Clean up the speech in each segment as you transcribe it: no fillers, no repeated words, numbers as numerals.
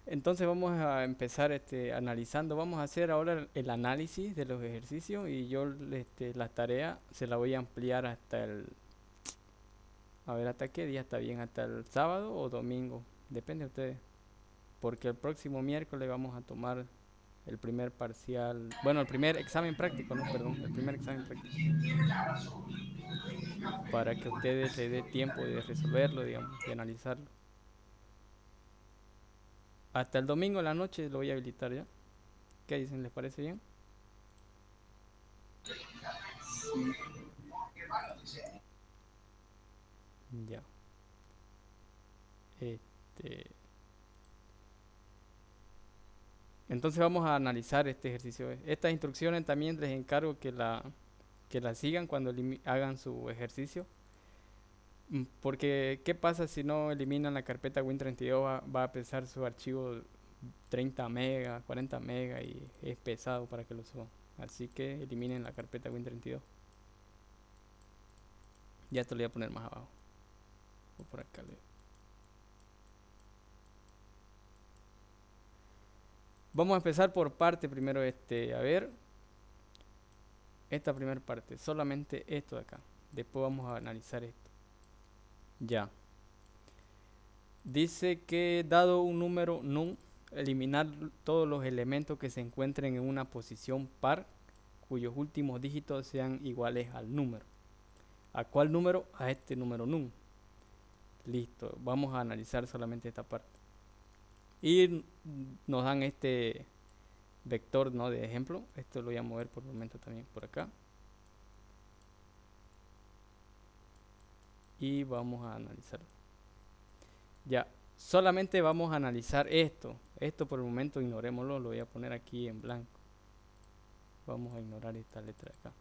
Entonces vamos a empezar analizando. Vamos a hacer ahora el análisis de los ejercicios y yo la tarea se la voy a ampliar hasta a ver, ¿hasta qué día está bien? ¿Hasta el sábado o domingo? Depende de ustedes. Porque el próximo miércoles vamos a tomar el primer parcial, bueno, el primer examen práctico, no, perdón, el primer examen práctico, para que a ustedes les dé tiempo de resolverlo, digamos, de analizarlo. Hasta el domingo en la noche lo voy a habilitar ya. ¿Qué dicen? ¿Les parece bien? Ya. Este, entonces vamos a analizar este ejercicio. Estas instrucciones también les encargo que la sigan cuando hagan su ejercicio. Porque, ¿qué pasa si no eliminan la carpeta Win32? Va a pesar su archivo 30 megas, 40 megas y es pesado para que lo suban. Así que eliminen la carpeta Win32. Ya te lo voy a poner más abajo. O por acá. Vamos a empezar por parte primero. A ver, esta primera parte. Solamente esto de acá. Después vamos a analizar esto. Ya. Dice que dado un número num, eliminar todos los elementos que se encuentren en una posición par cuyos últimos dígitos sean iguales al número. ¿A cuál número? A este número num. Listo, vamos a analizar solamente esta parte. Y nos dan este vector, ¿no?, de ejemplo. Esto lo voy a mover por el momento también por acá. Y vamos a analizarlo. Ya, solamente vamos a analizar esto. Esto por el momento ignorémoslo, lo voy a poner aquí en blanco. Vamos a ignorar esta letra de acá.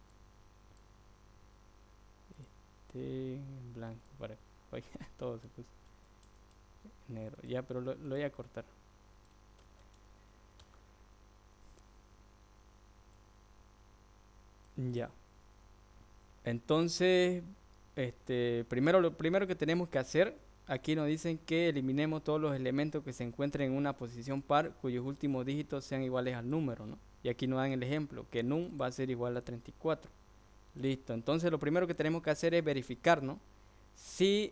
En blanco para oye, todo se puso negro. Ya, pero lo voy a cortar. Ya. Entonces, primero lo primero que tenemos que hacer, aquí nos dicen que eliminemos todos los elementos que se encuentren en una posición par cuyos últimos dígitos sean iguales al número, ¿no? Y aquí nos dan el ejemplo, que num va a ser igual a 34. Listo, entonces lo primero que tenemos que hacer es verificar, ¿no?, si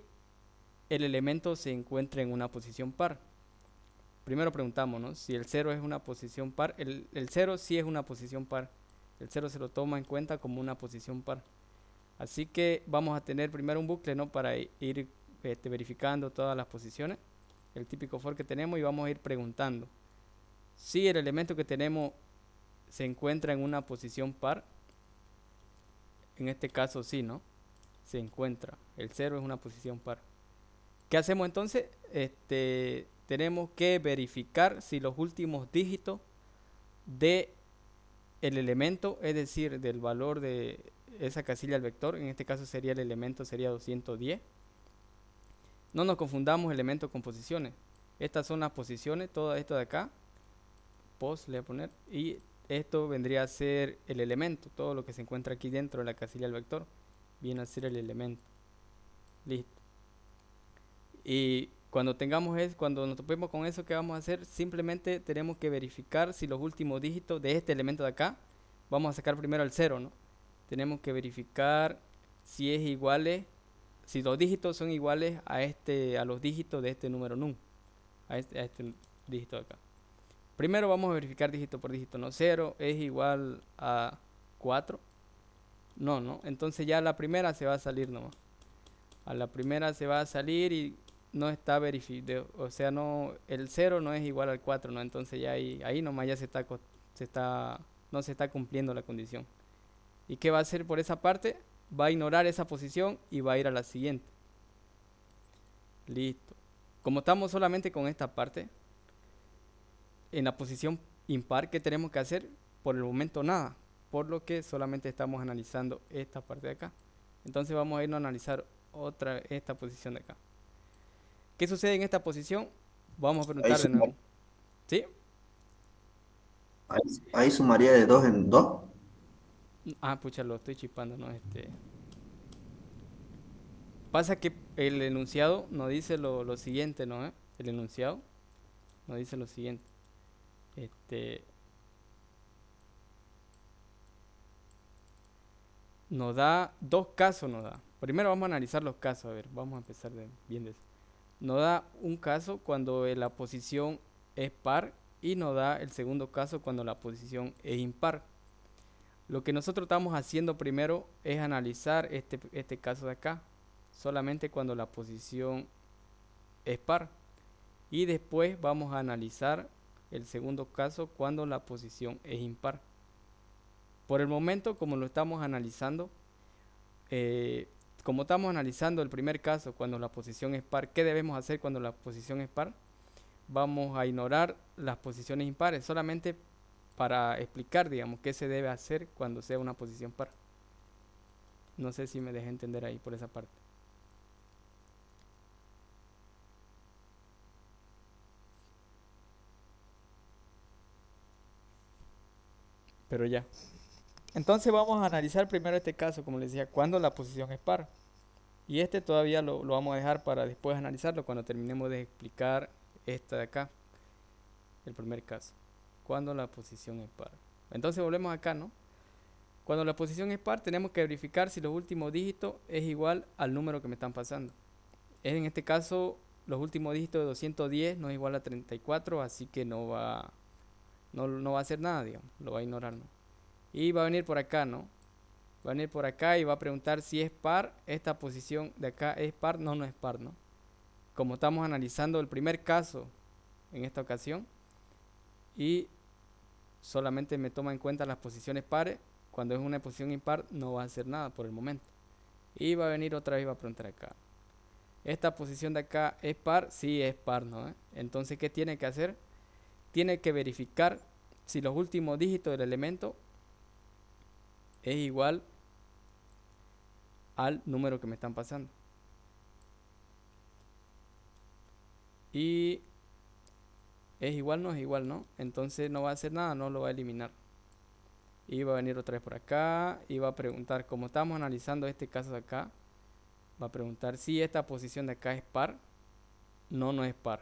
el elemento se encuentra en una posición par. Primero preguntamos, ¿no?, si el cero es una posición par. El cero sí es una posición par. El cero se lo toma en cuenta como una posición par. Así que vamos a tener primero un bucle, ¿no?, para ir verificando todas las posiciones, el típico for que tenemos, y vamos a ir preguntando si el elemento que tenemos se encuentra en una posición par. En este caso sí, ¿no?, se encuentra. El cero es una posición par. ¿Qué hacemos entonces? Tenemos que verificar si los últimos dígitos de el elemento, es decir, del valor de esa casilla del vector, en este caso sería el elemento, sería 210. No nos confundamos elementos con posiciones. Estas son las posiciones, todo esto de acá, pos le voy a poner, y esto vendría a ser el elemento, todo lo que se encuentra aquí dentro de la casilla del vector, viene a ser el elemento. Listo. Y cuando nos topemos con eso, ¿qué vamos a hacer? Simplemente tenemos que verificar si los últimos dígitos de este elemento de acá, vamos a sacar primero el cero, ¿no? Tenemos que verificar si es iguales, si los dígitos son iguales a los dígitos de este número num, a este dígito de acá. Primero vamos a verificar dígito por dígito, ¿no? Cero es igual a 4. No, no. Entonces ya la primera se va a salir nomás. A la primera se va a salir y no está verificado. O sea, no, el cero no es igual al 4, ¿no? Entonces ya ahí nomás ya no se está cumpliendo la condición. ¿Y qué va a hacer por esa parte? Va a ignorar esa posición y va a ir a la siguiente. Listo. Como estamos solamente con esta parte, en la posición impar, ¿qué tenemos que hacer? Por el momento nada, por lo que solamente estamos analizando esta parte de acá. Entonces vamos a irnos a analizar esta posición de acá. ¿Qué sucede en esta posición? Vamos a Ahí, preguntar de nuevo. ¿Sí? ahí, ahí sumaría de dos en dos. Ah, pucha, lo estoy chipando, ¿no? Pasa que el enunciado nos dice lo siguiente, ¿no? El enunciado. Nos dice lo siguiente. Este, nos da dos casos, nos da. Primero vamos a analizar los casos, a ver, vamos a empezar bien de eso. Nos da un caso cuando la posición es par y nos da el segundo caso cuando la posición es impar. Lo que nosotros estamos haciendo primero es analizar este caso de acá, solamente cuando la posición es par. Y después vamos a analizar el segundo caso cuando la posición es impar. Por el momento, como lo estamos analizando, eh, como estamos analizando el primer caso cuando la posición es par, ¿qué debemos hacer cuando la posición es par? Vamos a ignorar las posiciones impares, solamente para explicar, digamos, qué se debe hacer cuando sea una posición par. No sé si me dejé entender ahí por esa parte. Pero ya. Entonces vamos a analizar primero este caso, como les decía, cuando la posición es par. Y este todavía lo vamos a dejar para después analizarlo cuando terminemos de explicar esta de acá, el primer caso. Cuando la posición es par. Entonces volvemos acá, ¿no? Cuando la posición es par, tenemos que verificar si los últimos dígitos es igual al número que me están pasando. En este caso, los últimos dígitos de 210 no es igual a 34, así que no va a hacer nada, digamos, lo va a ignorar, ¿no? Y va a venir por acá, ¿no? Va a venir por acá y va a preguntar si es par, esta posición de acá es par, no es par, ¿no? Como estamos analizando el primer caso en esta ocasión y solamente me toma en cuenta las posiciones pares, cuando es una posición impar no va a hacer nada por el momento. Y va a venir otra vez y va a preguntar acá. Esta posición de acá es par, sí es par, ¿no? Entonces, ¿qué tiene que hacer? Tiene que verificar si los últimos dígitos del elemento es igual al número que me están pasando. Y es igual, no es igual, ¿no? Entonces no va a hacer nada, no lo va a eliminar. Y va a venir otra vez por acá y va a preguntar, como estamos analizando este caso de acá, va a preguntar si esta posición de acá es par, no es par.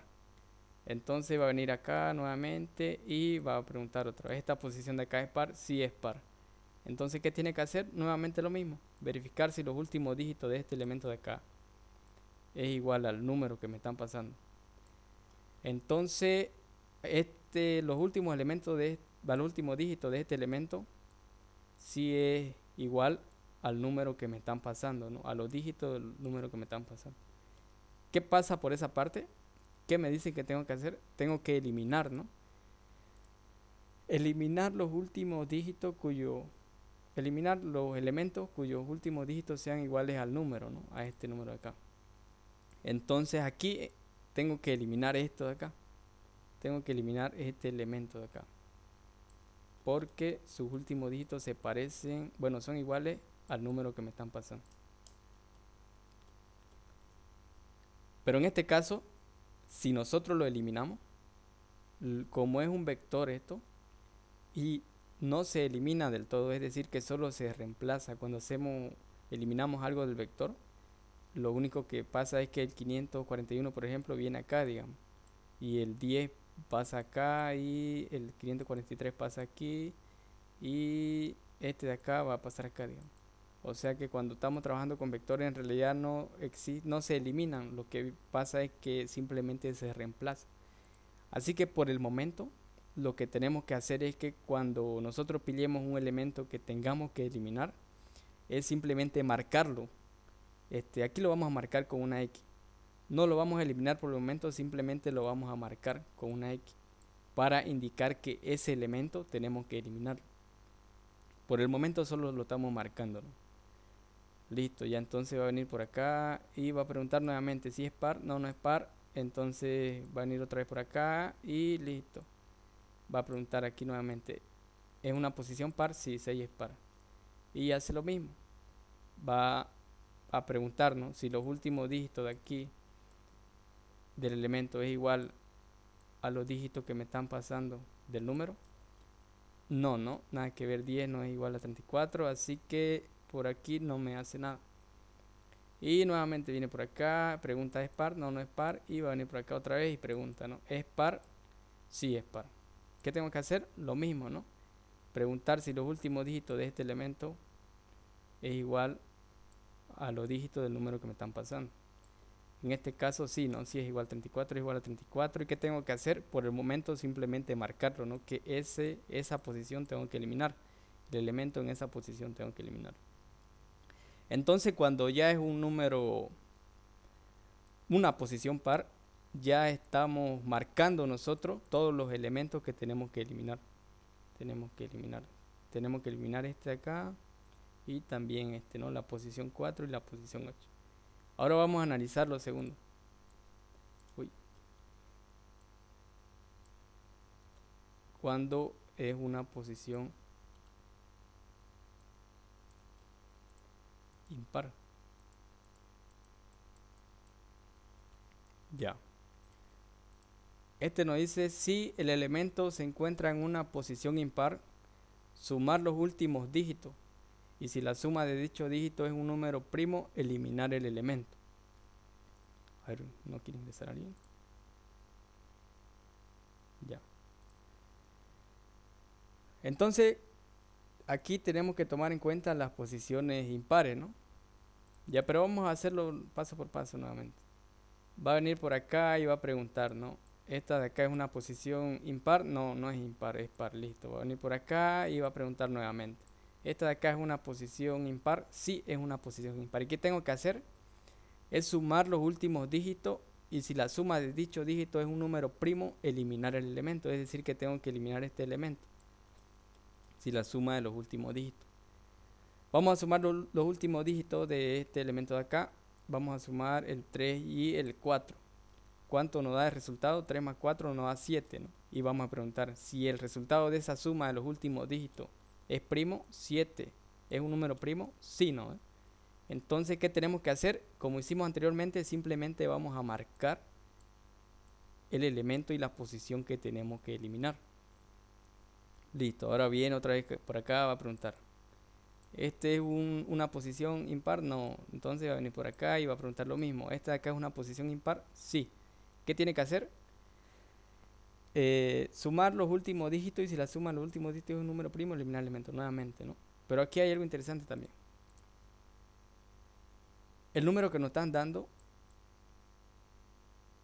Entonces va a venir acá nuevamente y va a preguntar otra vez, esta posición de acá es par, sí es par. Entonces, ¿qué tiene que hacer? Nuevamente lo mismo, verificar si los últimos dígitos de este elemento de acá es igual al número que me están pasando. Entonces, los últimos elementos los últimos dígitos de este elemento sí es igual al número que me están pasando, ¿no? A los dígitos del número que me están pasando. ¿Qué pasa por esa parte? ¿Qué me dicen que tengo que hacer? Tengo que eliminar, ¿no? Eliminar los últimos dígitos eliminar los elementos cuyos últimos dígitos sean iguales al número, ¿no? A este número de acá. Entonces aquí tengo que eliminar esto de acá. Tengo que eliminar este elemento de acá. Porque sus últimos dígitos se parecen, bueno, son iguales al número que me están pasando. Pero en este caso, si nosotros lo eliminamos, como es un vector esto, y no se elimina del todo, es decir, que solo se reemplaza cuando eliminamos algo del vector, lo único que pasa es que el 541, por ejemplo, viene acá, digamos, y el 10 pasa acá y el 543 pasa aquí y este de acá va a pasar acá, digamos. O sea que cuando estamos trabajando con vectores en realidad no se eliminan, lo que pasa es que simplemente se reemplaza. Así que por el momento lo que tenemos que hacer es que cuando nosotros pillemos un elemento que tengamos que eliminar, es simplemente marcarlo. Aquí lo vamos a marcar con una X. No lo vamos a eliminar por el momento, simplemente lo vamos a marcar con una X para indicar que ese elemento tenemos que eliminarlo. Por el momento solo lo estamos marcando, ¿no? Listo, ya entonces va a venir por acá y va a preguntar nuevamente si es par, no es par. Entonces va a venir otra vez por acá y listo. Va a preguntar aquí nuevamente, ¿es una posición par? Sí, 6 es par. Y hace lo mismo. Va a preguntarnos si los últimos dígitos de aquí del elemento es igual a los dígitos que me están pasando del número. No, nada que ver, 10 no es igual a 34, así que por aquí no me hace nada. Y nuevamente viene por acá, pregunta ¿es par? No es par, y va a venir por acá otra vez y pregunta, ¿no? ¿Es par? Sí es par. ¿Qué tengo que hacer? Lo mismo, ¿no? Preguntar si los últimos dígitos de este elemento es igual a los dígitos del número que me están pasando. En este caso sí, ¿no? Si es igual a 34, es igual a 34. ¿Y qué tengo que hacer? Por el momento simplemente marcarlo, ¿no? Que esa posición tengo que eliminar. El elemento en esa posición tengo que eliminar. Entonces cuando ya es un número, una posición par, ya estamos marcando nosotros todos los elementos que tenemos que eliminar. Tenemos que eliminar. Tenemos que eliminar este de acá y también este, ¿no? La posición 4 y la posición 8. Ahora vamos a analizar los segundos. Uy. Cuando es una posición impar. Ya. Este nos dice si el elemento se encuentra en una posición impar, sumar los últimos dígitos. Y si la suma de dicho dígito es un número primo, eliminar el elemento. A ver, no quiere ingresar alguien. Ya. Entonces, aquí tenemos que tomar en cuenta las posiciones impares, ¿no? Ya, pero vamos a hacerlo paso por paso nuevamente. Va a venir por acá y va a preguntar, ¿no? Esta de acá es una posición impar. No, no es impar, es par, listo. Va a venir por acá y va a preguntar nuevamente. Esta de acá es una posición impar. Sí, es una posición impar. ¿Y qué tengo que hacer? Es sumar los últimos dígitos y si la suma de dicho dígito es un número primo, eliminar el elemento. Es decir, que tengo que eliminar este elemento. Si la suma de los últimos dígitos. Vamos a sumar los últimos dígitos de este elemento de acá. Vamos a sumar el 3 y el 4. ¿Cuánto nos da el resultado? 3 más 4 nos da 7, ¿no? Y vamos a preguntar si el resultado de esa suma de los últimos dígitos es primo, 7. ¿Es un número primo? Sí, ¿no? Entonces, ¿qué tenemos que hacer? Como hicimos anteriormente, simplemente vamos a marcar el elemento y la posición que tenemos que eliminar. Listo, ahora viene otra vez por acá, va a preguntar. ¿Este es una posición impar? No. Entonces va a venir por acá y va a preguntar lo mismo. ¿Esta de acá es una posición impar? Sí. ¿Qué tiene que hacer? Sumar los últimos dígitos y si la suma de los últimos dígitos es un número primo, eliminar el elemento nuevamente, ¿no? Pero aquí hay algo interesante también. El número que nos están dando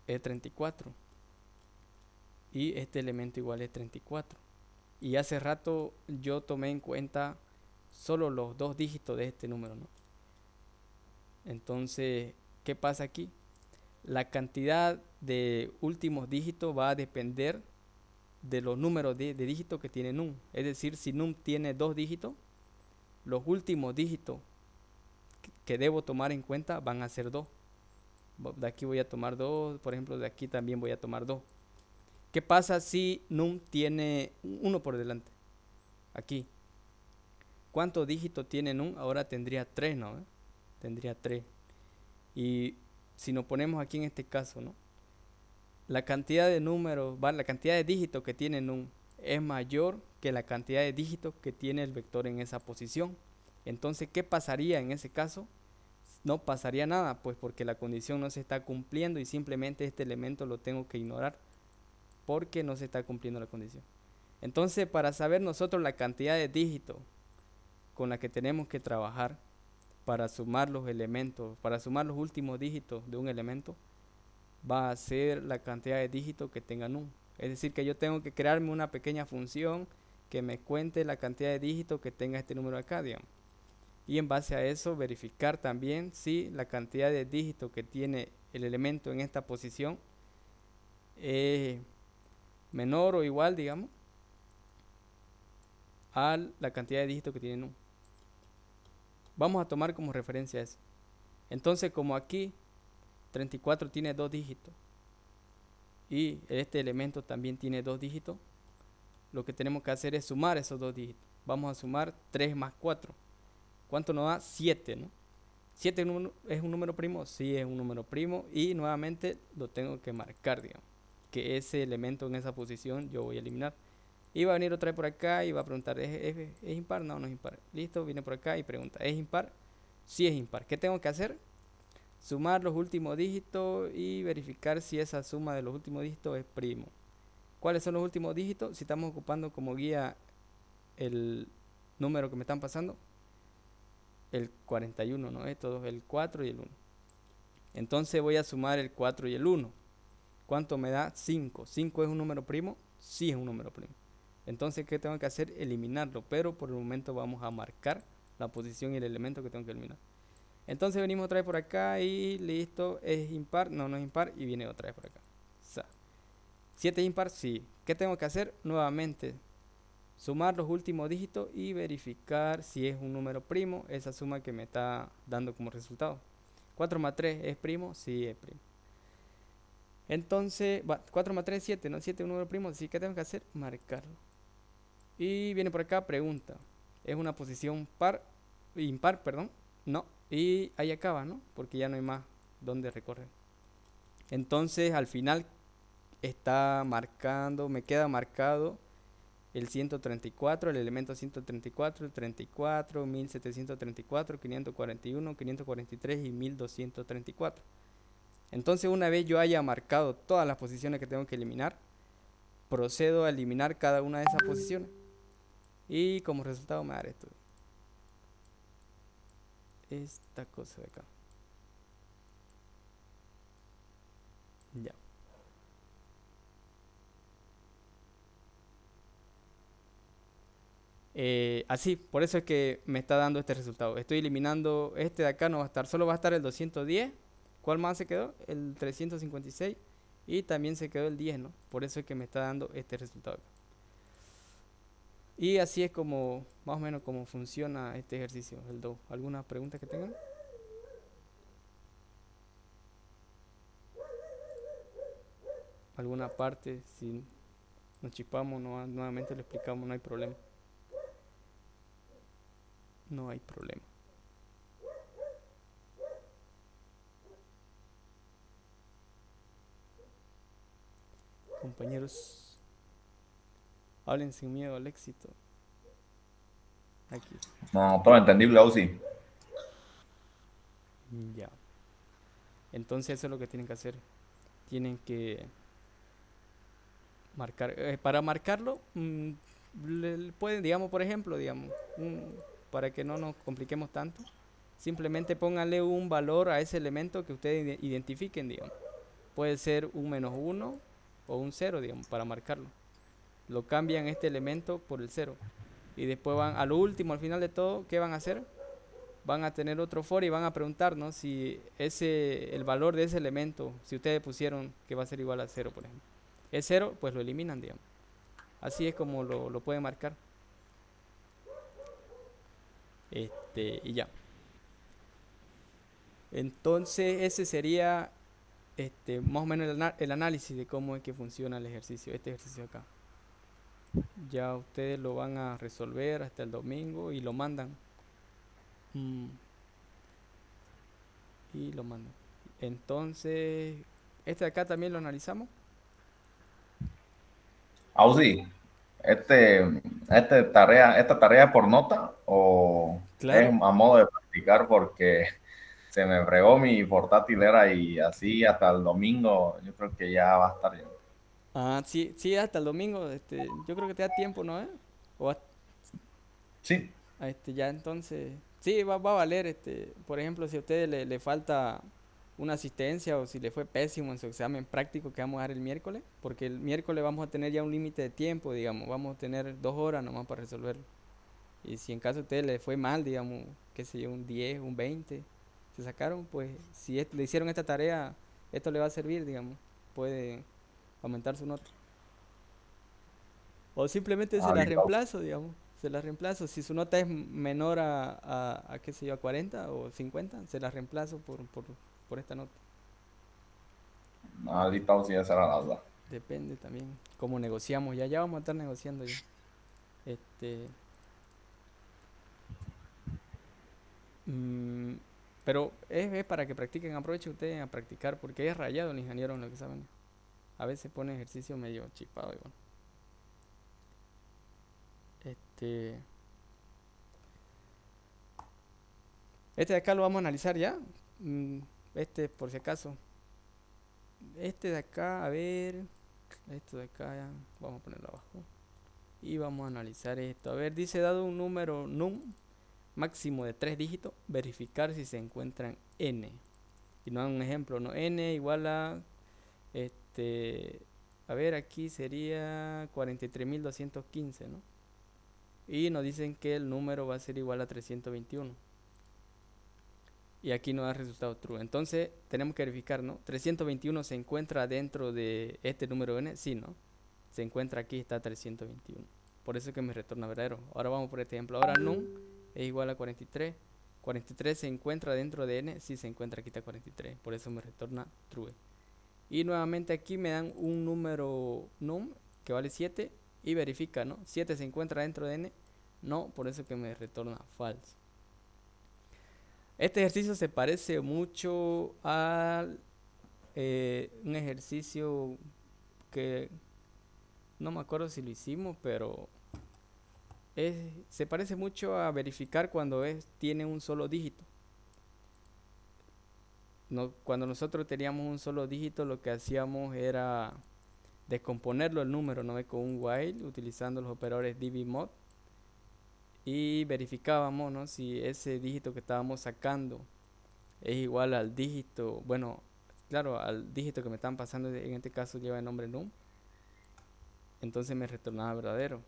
es 34 y este elemento igual es 34. Y hace rato yo tomé en cuenta solo los dos dígitos de este número, ¿no? Entonces, ¿qué pasa aquí? La cantidad de últimos dígitos va a depender de los números de dígitos que tiene num. Es decir, si num tiene dos dígitos, los últimos dígitos que debo tomar en cuenta van a ser 2. De aquí voy a tomar 2, por ejemplo, de aquí también voy a tomar 2. ¿Qué pasa si num tiene 1 por delante? Aquí. ¿Cuántos dígitos tiene num? Ahora tendría 3, ¿no? Tendría 3. Y si nos ponemos aquí en este caso, ¿no? La cantidad de números, la cantidad de dígitos que tiene num es mayor que la cantidad de dígitos que tiene el vector en esa posición. Entonces, ¿qué pasaría en ese caso? No pasaría nada, pues porque la condición no se está cumpliendo y simplemente este elemento lo tengo que ignorar porque no se está cumpliendo la condición. Entonces, para saber nosotros la cantidad de dígitos con la que tenemos que trabajar para sumar los elementos, para sumar los últimos dígitos de un elemento, va a ser la cantidad de dígitos que tenga num. Es decir, que yo tengo que crearme una pequeña función que me cuente la cantidad de dígitos que tenga este número acá, digamos. Y en base a eso verificar también si la cantidad de dígitos que tiene el elemento en esta posición es menor o igual, digamos, a la cantidad de dígitos que tiene num. Vamos a tomar como referencia eso. Entonces, como aquí 34 tiene dos dígitos y este elemento también tiene dos dígitos, lo que tenemos que hacer es sumar esos dos dígitos. Vamos a sumar 3 más 4. ¿Cuánto nos da? 7, ¿no? ¿7 es un número primo? Sí, es un número primo y nuevamente lo tengo que marcar, digamos, que ese elemento en esa posición yo voy a eliminar. Y va a venir otra vez por acá y va a preguntar, ¿es impar? No, no es impar. Listo, viene por acá y pregunta, ¿es impar? Sí es impar. ¿Qué tengo que hacer? Sumar los últimos dígitos y verificar si esa suma de los últimos dígitos es primo. ¿Cuáles son los últimos dígitos? Si estamos ocupando como guía el número que me están pasando, el 41, ¿no? Todos el 4 y el 1. Entonces voy a sumar el 4 y el 1. ¿Cuánto me da? 5. ¿5 es un número primo? Sí es un número primo. Entonces, ¿qué tengo que hacer? Eliminarlo. Pero por el momento vamos a marcar la posición y el elemento que tengo que eliminar. Entonces venimos otra vez por acá y listo. ¿Es impar? No, no es impar. Y viene otra vez por acá. O sea, 7 es impar, sí. ¿Qué tengo que hacer? Nuevamente, sumar los últimos dígitos y verificar si es un número primo, esa suma que me está dando como resultado. 4 más 3 es primo, sí es primo. Entonces, 4 más 3 es 7, ¿no? 7 es un número primo, así que tengo que hacer marcarlo. Y viene por acá, pregunta. ¿Es una posición impar, perdón? No. Y ahí acaba, ¿no? Porque ya no hay más donde recorrer. Entonces, al final está marcando, me queda marcado el 134, el elemento 134, el 34, 1734, 541, 543 y 1234. Entonces, una vez yo haya marcado todas las posiciones que tengo que eliminar, procedo a eliminar cada una de esas posiciones. Y como resultado me dará esto. Esta cosa de acá. Ya. Así, por eso es que me está dando este resultado. Estoy eliminando este de acá, no va a estar, solo va a estar el 210. ¿Cuál más se quedó? El 356. Y también se quedó el 10, ¿no? Por eso es que me está dando este resultado acá. Y así es como, más o menos, como funciona este ejercicio, el do. ¿Alguna pregunta que tengan? ¿Alguna parte? Si nos chipamos, nuevamente lo explicamos, no hay problema. No hay problema. Compañeros, hablen sin miedo al éxito. Aquí. No, todo entendible, Ausi. Ya. Entonces eso es lo que tienen que hacer. Tienen que marcar. Para marcarlo, pueden, digamos, por ejemplo, digamos, para que no nos compliquemos tanto, simplemente pónganle un valor a ese elemento que ustedes identifiquen, digamos. Puede ser un -1 o un 0, digamos, para marcarlo. Lo cambian este elemento por el 0. Y después van a lo último, al final de todo, ¿qué van a hacer? Van a tener otro for y van a preguntarnos si el valor de ese elemento, si ustedes pusieron que va a ser igual a 0, por ejemplo, es 0, pues lo eliminan, digamos. Así es como lo pueden marcar. Y ya. Entonces ese sería más o menos el análisis de cómo es que funciona el ejercicio, este ejercicio acá. Ya ustedes lo van a resolver hasta el domingo y lo mandan. Mm, y lo mandan. Entonces, este de acá también lo analizamos. Ausi, ¿esta tarea es por nota o es Claro. a modo de practicar? Porque se me fregó mi portátil era y así hasta el domingo yo creo que ya va a estar bien. Ah, sí, sí, hasta el domingo. Yo creo que te da tiempo, ¿no? O Sí, ya entonces, sí, va a valer. Por ejemplo, si a usted le falta una asistencia o si le fue pésimo en su examen práctico que vamos a dar el miércoles, porque el miércoles vamos a tener ya un límite de tiempo, digamos, vamos a tener 2 horas nomás para resolverlo. Y si en caso a usted le fue mal, digamos, qué sé yo, un 10 un 20 se sacaron, pues si le hicieron esta tarea, esto le va a servir, digamos, puede aumentar su nota. O simplemente se la listo. reemplazo, digamos. Se la reemplazo. Si su nota es menor a qué sé yo, a 40 o 50, se la reemplazo por esta nota. Listo, Ausi, esa era la duda. Depende también cómo negociamos. Ya vamos a estar negociando ya. Este, mm, pero es para que practiquen. Aproveche ustedes a practicar porque es rayado el ingeniero en lo que saben. A veces pone ejercicio medio chipado y bueno. Este, este de acá lo vamos a analizar ya. Mm, por si acaso. Este de acá, a ver. Esto de acá, ya, vamos a ponerlo abajo. Y vamos a analizar esto. A ver, dice dado un número num máximo de 3 dígitos, verificar si se encuentran n. Y nos dan un ejemplo, ¿no? N igual a, este, a ver, aquí sería 43.215, ¿no? Y nos dicen que el número va a ser igual a 321. Y aquí nos da el resultado true. Entonces tenemos que verificar, ¿no? 321 se encuentra dentro de este número n, sí, ¿no? Se encuentra aquí, está 321. Por eso es que me retorna verdadero. Ahora vamos por este ejemplo. Ahora num es igual a 43. 43 se encuentra dentro de n, sí se encuentra aquí, está 43. Por eso me retorna true. Y nuevamente aquí me dan un número num que vale 7 y verifica, ¿no? 7 se encuentra dentro de n, no, por eso que me retorna false. Este ejercicio se parece mucho a un ejercicio que no me acuerdo si lo hicimos, pero se parece mucho a verificar cuando tiene un solo dígito. No, cuando nosotros teníamos un solo dígito, lo que hacíamos era descomponerlo el número, ¿no? Con un while utilizando los operadores dbmod y verificábamos, ¿no? Si ese dígito que estábamos sacando es igual al dígito, bueno, claro, al dígito que me están pasando, en este caso lleva el nombre num, entonces me retornaba verdadero.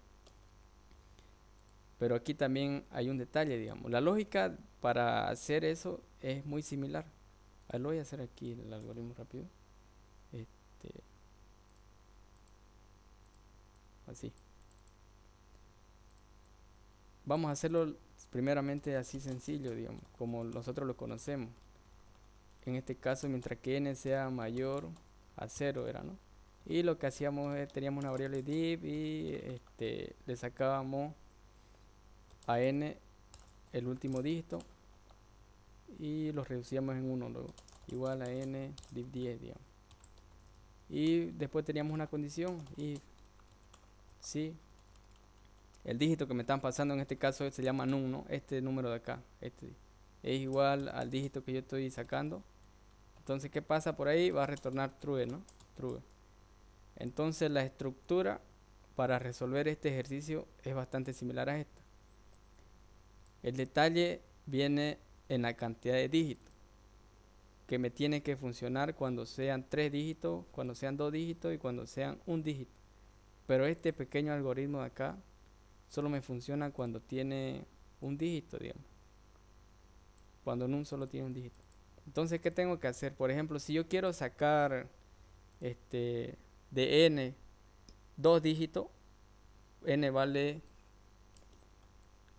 Pero aquí también hay un detalle, digamos. La lógica para hacer eso es muy similar. Lo voy a hacer aquí el algoritmo rápido. Este, así. Vamos a hacerlo primeramente así sencillo, digamos, como nosotros lo conocemos. En este caso, mientras que n sea mayor a 0 era, ¿no? Y lo que hacíamos es, teníamos una variable div y le sacábamos a n el último dígito y lo reducíamos en 1 luego, igual a n div 10, digamos. Y después teníamos una condición y si el dígito que me están pasando en este caso se llama num, ¿no? Este número de acá, este es igual al dígito que yo estoy sacando. Entonces, ¿qué pasa por ahí? Va a retornar true, ¿no? True. Entonces, la estructura para resolver este ejercicio es bastante similar a esta. El detalle viene en la cantidad de dígitos que me tiene que funcionar cuando sean 3 dígitos, cuando sean 2 dígitos y cuando sean un dígito. Pero este pequeño algoritmo de acá solo me funciona cuando tiene un dígito, digamos. Cuando en un solo tiene un dígito. Entonces, ¿qué tengo que hacer? Por ejemplo, si yo quiero sacar de n 2 dígitos, n vale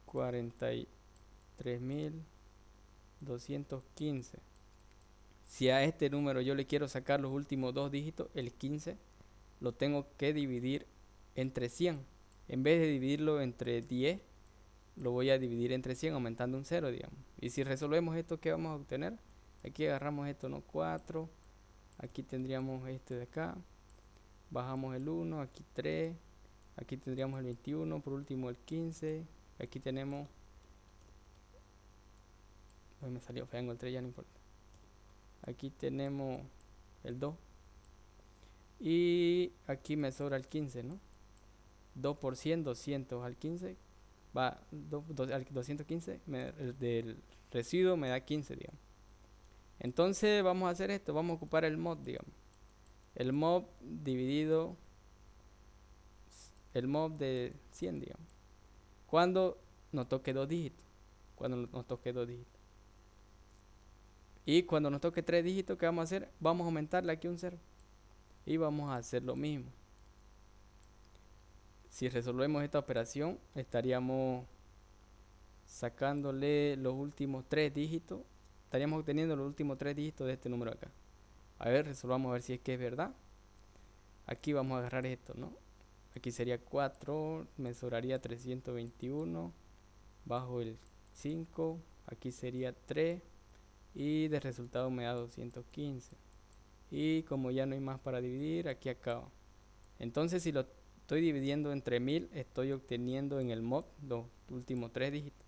43.215. Si a este número yo le quiero sacar los últimos 2 dígitos, el 15, lo tengo que dividir entre 100. En vez de dividirlo entre 10, lo voy a dividir entre 100 aumentando un 0, digamos. Y si resolvemos esto, ¿qué vamos a obtener? Aquí agarramos esto, ¿no? 4. Aquí tendríamos este de acá. Bajamos el 1, aquí 3. Aquí tendríamos el 21, por último el 15. Aquí tenemos... Ay, me salió feo el 3, ya no importa. Aquí tenemos el 2. Y aquí me sobra el 15, ¿no? 2 por 100, 200 al 15. Va, al 215 del residuo me da 15, digamos. Entonces vamos a hacer esto, vamos a ocupar el mod, digamos. El mod dividido, el mod de 100, digamos. Cuando nos toque 2 dígitos. Cuando nos toque 2 dígitos. Y cuando nos toque 3 dígitos, ¿qué vamos a hacer? Vamos a aumentarle aquí un 0. Y vamos a hacer lo mismo. Si resolvemos esta operación, estaríamos sacándole los últimos 3 dígitos. Estaríamos obteniendo los últimos 3 dígitos de este número acá. A ver, resolvamos a ver si es que es verdad. Aquí vamos a agarrar esto, ¿no? Aquí sería 4, me sobraría 321, bajo el 5, aquí sería 3 y de resultado me da 215. Y como ya no hay más para dividir, aquí acaba. Entonces si lo estoy dividiendo entre 1000, estoy obteniendo en el mod los últimos 3 dígitos.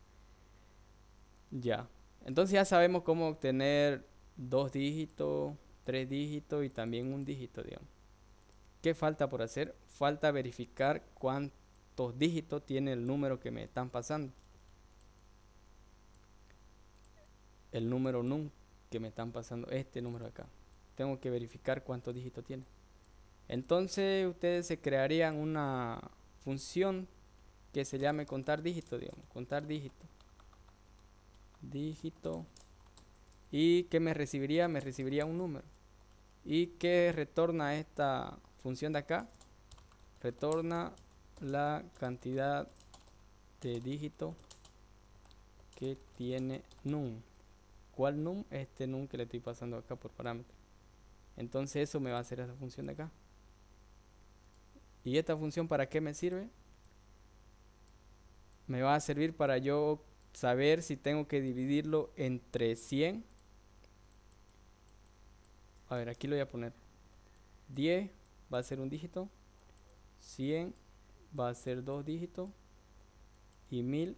Ya. Entonces ya sabemos cómo obtener 2 dígitos, 3 dígitos y también un dígito, digamos. ¿Qué falta por hacer? Falta verificar cuántos dígitos tiene el número que me están pasando. El número num que me están pasando, este número de acá. Tengo que verificar cuántos dígitos tiene. Entonces ustedes se crearían una función que se llame contar dígito, digamos, contar dígito. Dígito. ¿Y qué me recibiría? Me recibiría un número. ¿Y qué retorna esta función de acá? Retorna la cantidad de dígitos que tiene num. ¿Cuál num? Este num que le estoy pasando acá por parámetro. Entonces eso me va a hacer esa función de acá. ¿Y esta función para qué me sirve? Me va a servir para yo saber si tengo que dividirlo entre 100. A ver, aquí lo voy a poner. 10 va a ser un dígito. 100 va a ser 2 dígitos. Y 1000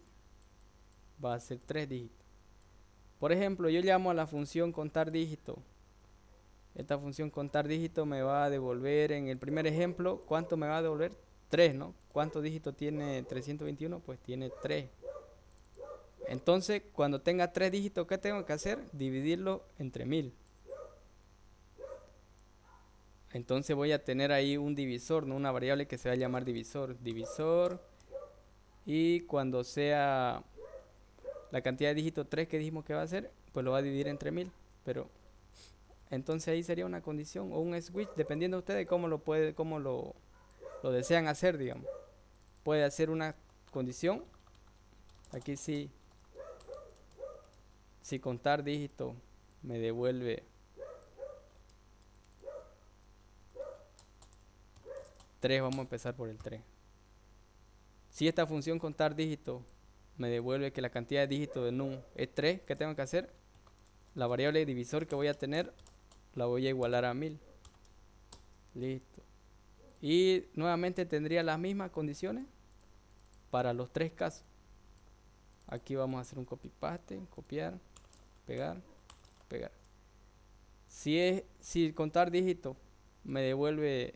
va a ser 3 dígitos. Por ejemplo, yo llamo a la función contar dígito. Esta función contar dígito me va a devolver en el primer ejemplo. ¿Cuánto me va a devolver? 3, ¿no? ¿Cuántos dígitos tiene 321? Pues tiene 3. Entonces, cuando tenga 3 dígitos, ¿qué tengo que hacer? Dividirlo entre 1000. Entonces voy a tener ahí un divisor, ¿no? Una variable que se va a llamar divisor. Divisor. Y cuando sea la cantidad de dígitos 3 que dijimos que va a ser, pues lo va a dividir entre 1000. Pero entonces ahí sería una condición o un switch, dependiendo de ustedes cómo lo desean hacer, digamos. Puede hacer una condición. Aquí sí, si contar dígitos me devuelve 3, vamos a empezar por el 3. Si esta función contar dígitos me devuelve que la cantidad de dígitos de num es 3, ¿qué tengo que hacer? La variable divisor que voy a tener la voy a igualar a 1000. Listo. Y nuevamente tendría las mismas condiciones para los 3 casos. Aquí vamos a hacer un copy paste, copiar, pegar, pegar. Si contar dígitos me devuelve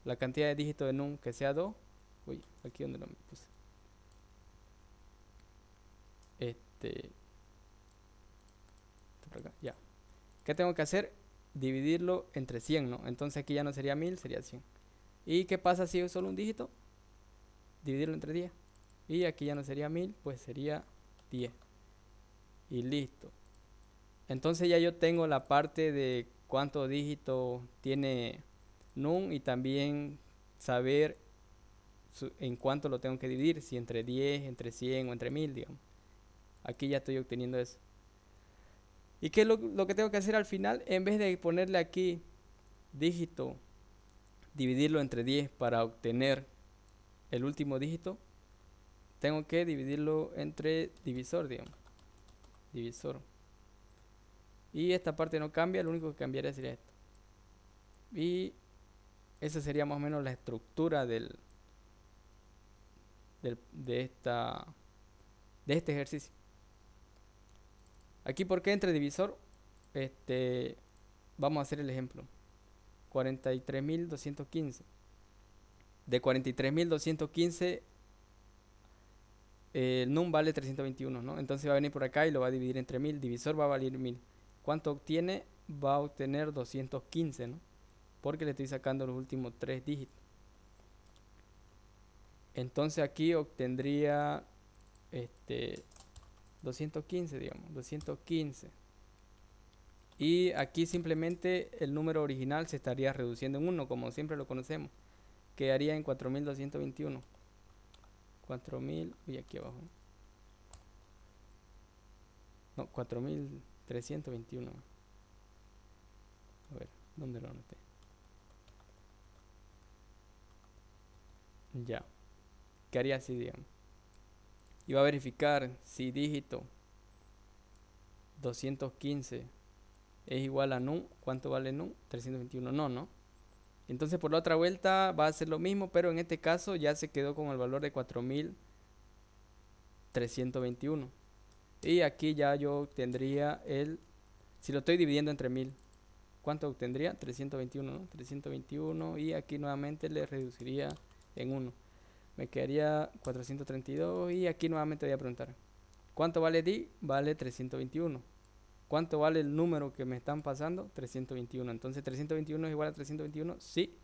la cantidad de dígitos de num que sea 2. Uy, aquí donde lo me puse. Por acá, ya. ¿Qué tengo que hacer? Dividirlo entre 100, ¿no? Entonces aquí ya no sería 1000, sería 100. ¿Y qué pasa si es solo un dígito? Dividirlo entre 10. Y aquí ya no sería 1000, pues sería 10. Y listo. Entonces ya yo tengo la parte de cuántos dígitos tiene num y también saber en cuánto lo tengo que dividir, si entre 10, entre 100 o entre 1000, digamos. Aquí ya estoy obteniendo eso. ¿Y qué es lo que tengo que hacer al final? En vez de ponerle aquí dígito, dividirlo entre 10 para obtener el último dígito, tengo que dividirlo entre divisor, digamos. Divisor. Y esta parte no cambia, lo único que cambiaría sería esto. Y esa sería más o menos la estructura de este ejercicio. Aquí, ¿por qué entre divisor? Vamos a hacer el ejemplo. 43.215. De 43.215, el num vale 321, ¿no? Entonces va a venir por acá y lo va a dividir entre 1000. Divisor va a valer 1000. ¿Cuánto obtiene? Va a obtener 215, ¿no? Porque le estoy sacando los últimos 3 dígitos. Entonces aquí obtendría 215, digamos, 215. Y aquí simplemente el número original se estaría reduciendo en 1, como siempre lo conocemos. Quedaría en 4221. 4000, y aquí abajo. No, 4321. A ver, ¿dónde lo anoté? Ya. Quedaría así, digamos. Y va a verificar si dígito 215 es igual a num. ¿Cuánto vale num? 321. No, no. Entonces por la otra vuelta va a ser lo mismo, pero en este caso ya se quedó con el valor de 4321. Y aquí ya yo tendría si lo estoy dividiendo entre 1000. ¿cuánto obtendría? 321, ¿no? 321 y aquí nuevamente le reduciría en 1. Me quedaría 432 y aquí nuevamente voy a preguntar. ¿Cuánto vale di? Vale 321. ¿Cuánto vale el número que me están pasando? 321. Entonces 321 es igual a 321, sí.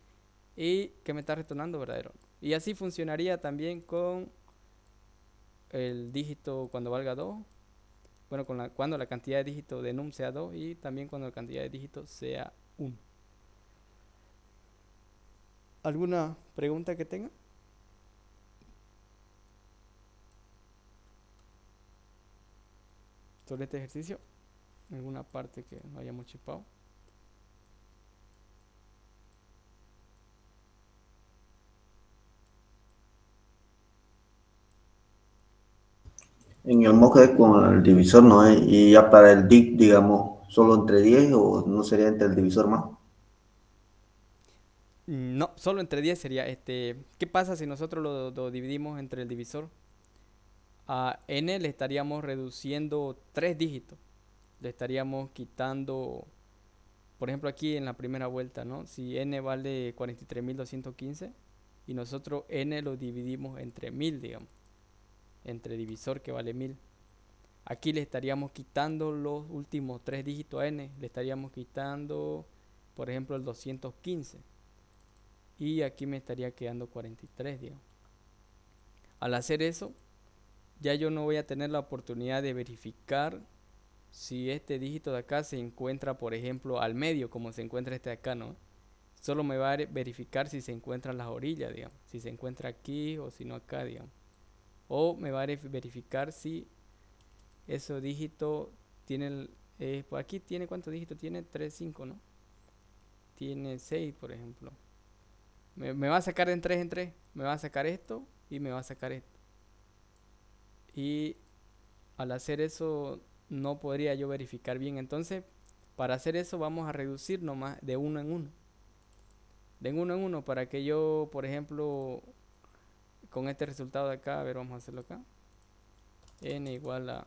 Y que me está retornando verdadero. Y así funcionaría también con el dígito cuando valga 2. Bueno, cuando la cantidad de dígitos de num sea 2 y también cuando la cantidad de dígitos sea 1. ¿Alguna pregunta que tenga sobre este ejercicio? ¿Alguna parte que no hayamos chipado? En el mock con el divisor, ¿no? Y ya para el DIC, digamos, solo entre 10 o no sería entre el divisor más. No, solo entre 10 sería ¿qué pasa si nosotros lo dividimos entre el divisor? A n le estaríamos reduciendo 3 dígitos. Le estaríamos quitando, por ejemplo, aquí en la primera vuelta, ¿no? Si n vale 43.215 y nosotros n lo dividimos entre 1000, digamos, entre divisor que vale 1000. Aquí le estaríamos quitando los últimos 3 dígitos a n. Le estaríamos quitando, por ejemplo, el 215. Y aquí me estaría quedando 43, digamos. Al hacer eso, ya yo no voy a tener la oportunidad de verificar si este dígito de acá se encuentra, por ejemplo, al medio, como se encuentra este de acá, ¿no? Solo me va a verificar si se encuentra en las orillas, digamos. Si se encuentra aquí o si no acá, digamos. O me va a verificar si ese dígito tiene, por aquí tiene, ¿cuántos dígitos tiene? 3 5, ¿no? Tiene 6, por ejemplo. Me va a sacar en 3 en 3. Me va a sacar esto y me va a sacar esto. Y al hacer eso no podría yo verificar bien. Entonces, para hacer eso vamos a reducir nomás de uno en uno. De uno en uno para que yo, por ejemplo, con este resultado de acá, a ver, vamos a hacerlo acá. N igual a,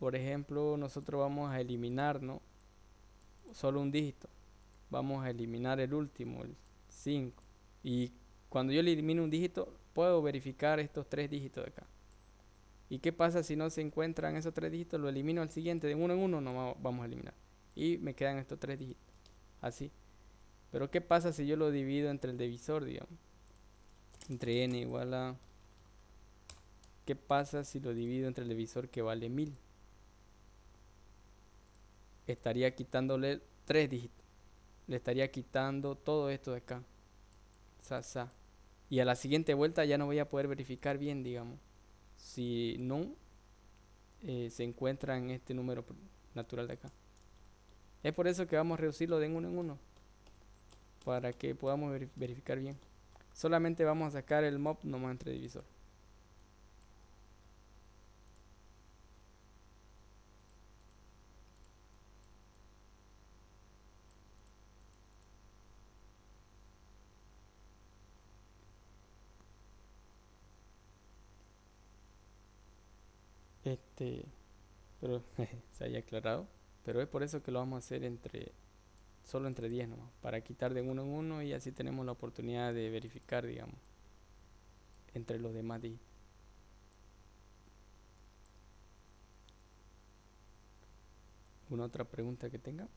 por ejemplo, nosotros vamos a eliminar, ¿no? Solo un dígito. Vamos a eliminar el último, el 5. Y cuando yo le elimino un dígito, puedo verificar estos 3 dígitos de acá. ¿Y qué pasa si no se encuentran esos 3 dígitos? Lo elimino al siguiente, de uno en uno no vamos a eliminar. Y me quedan estos 3 dígitos. Así. Pero ¿qué pasa si yo lo divido entre el divisor, digamos? Entre n igual a... ¿Qué pasa si lo divido entre el divisor que vale 1000? Estaría quitándole 3 dígitos. Le estaría quitando todo esto de acá. Sa. Y a la siguiente vuelta ya no voy a poder verificar bien, digamos, si no se encuentra en este número natural de acá. Es por eso que vamos a reducirlo de uno en uno, para que podamos verificar bien. Solamente vamos a sacar el mob nomás entre divisor. Pero se haya aclarado. Pero es por eso que lo vamos a hacer solo entre 10 nomás, para quitar de uno en uno y así tenemos la oportunidad de verificar, digamos, entre los demás dígitos. ¿Una otra pregunta que tenga?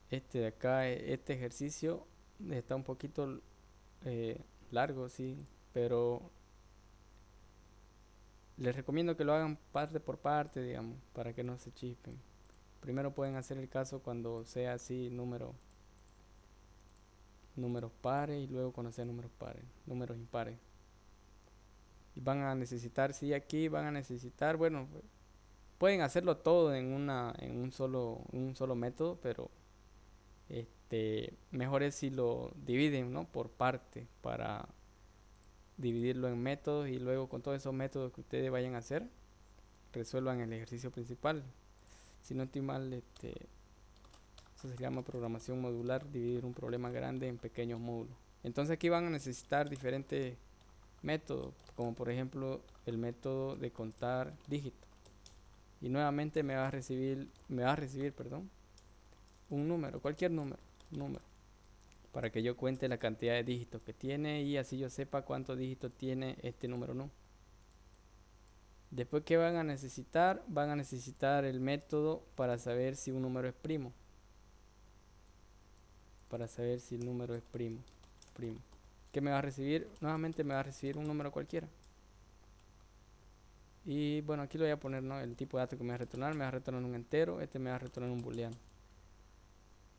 Este de acá, este ejercicio está un poquito eh, largo, sí, pero les recomiendo que lo hagan parte por parte, digamos, para que no se chispen. Primero pueden hacer el caso cuando sea así números pares y luego cuando sea números pares, números impares. Y van a necesitar, sí, aquí van a necesitar, bueno, pueden hacerlo todo en un solo método, pero mejor es si lo dividen, ¿no? Por parte para dividirlo en métodos y luego con todos esos métodos que ustedes vayan a hacer, resuelvan el ejercicio principal. Si no estoy mal, eso se llama programación modular, dividir un problema grande en pequeños módulos. Entonces aquí van a necesitar diferentes métodos, como por ejemplo el método de contar dígitos. Y nuevamente me va a recibir, perdón, un número, cualquier número, un número, para que yo cuente la cantidad de dígitos que tiene y así yo sepa cuántos dígitos tiene este número no. Después, ¿qué van a necesitar? Van a necesitar el método para saber si un número es primo. Para saber si el número es primo. ¿Qué me va a recibir? Nuevamente me va a recibir un número cualquiera. Y bueno, aquí lo voy a poner, ¿no? El tipo de dato que me va a retornar. Me va a retornar un entero. Este me va a retornar un booleano.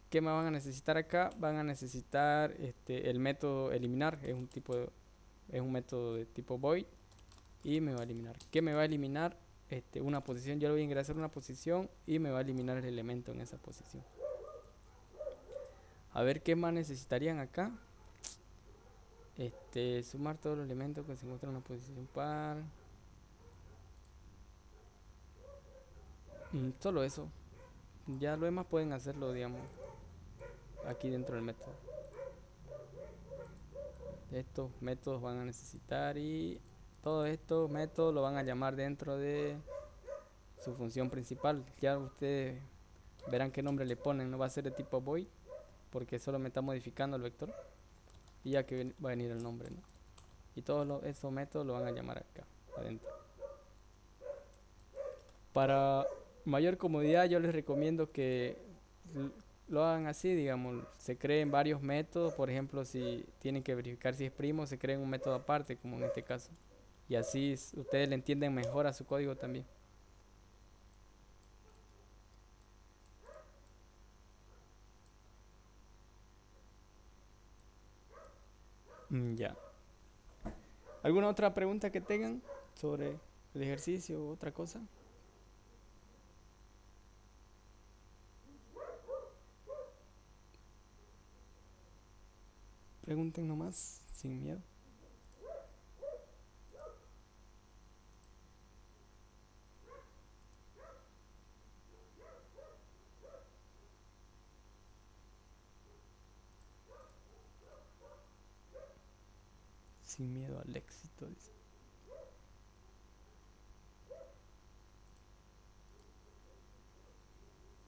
¿Qué me van a necesitar acá? Van a necesitar el método eliminar. Es un método de tipo void. Y me va a eliminar. ¿Qué me va a eliminar? Una posición. Yo le voy a ingresar una posición y me va a eliminar el elemento en esa posición. A ver qué más necesitarían acá. Sumar todos los elementos que se encuentran en una posición par. Solo eso. Ya lo demás pueden hacerlo, digamos, aquí dentro del método. Estos métodos van a necesitar y todos estos métodos lo van a llamar dentro de su función principal. Ya ustedes verán qué nombre le ponen. No va a ser de tipo void porque solo me está modificando el vector y ya que va a venir el nombre, ¿no? Y todos esos métodos lo van a llamar acá adentro. Para mayor comodidad yo les recomiendo que lo hagan así, digamos, se creen varios métodos. Por ejemplo, si tienen que verificar si es primo, se creen un método aparte, como en este caso, y así ustedes le entienden mejor a su código también. Ya. ¿Alguna otra pregunta que tengan sobre el ejercicio o otra cosa? Pregunten nomás, sin miedo. Sin miedo al éxito, dice.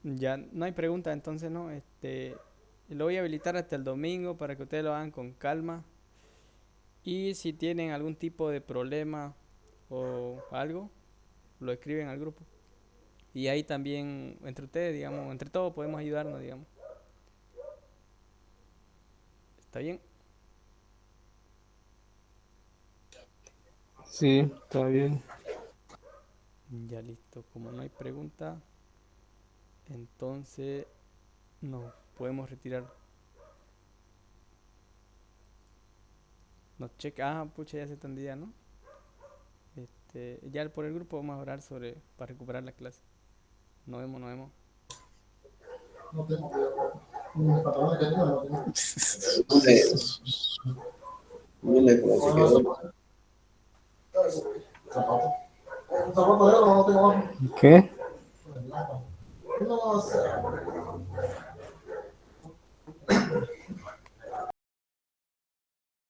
Ya no hay pregunta, entonces no. Lo voy a habilitar hasta el domingo para que ustedes lo hagan con calma. Y si tienen algún tipo de problema o algo, lo escriben al grupo. Y ahí también, entre ustedes, digamos, entre todos podemos ayudarnos, digamos. ¿Está bien? Sí, está bien. Ya listo. Como no hay pregunta, entonces nos podemos retirar. Nos checa. Ah, pucha, ya se tendría, ¿no? Ya por el grupo vamos a hablar para recuperar la clase. Nos vemos, nos vemos. Mire cómo se quedó. ¿Qué?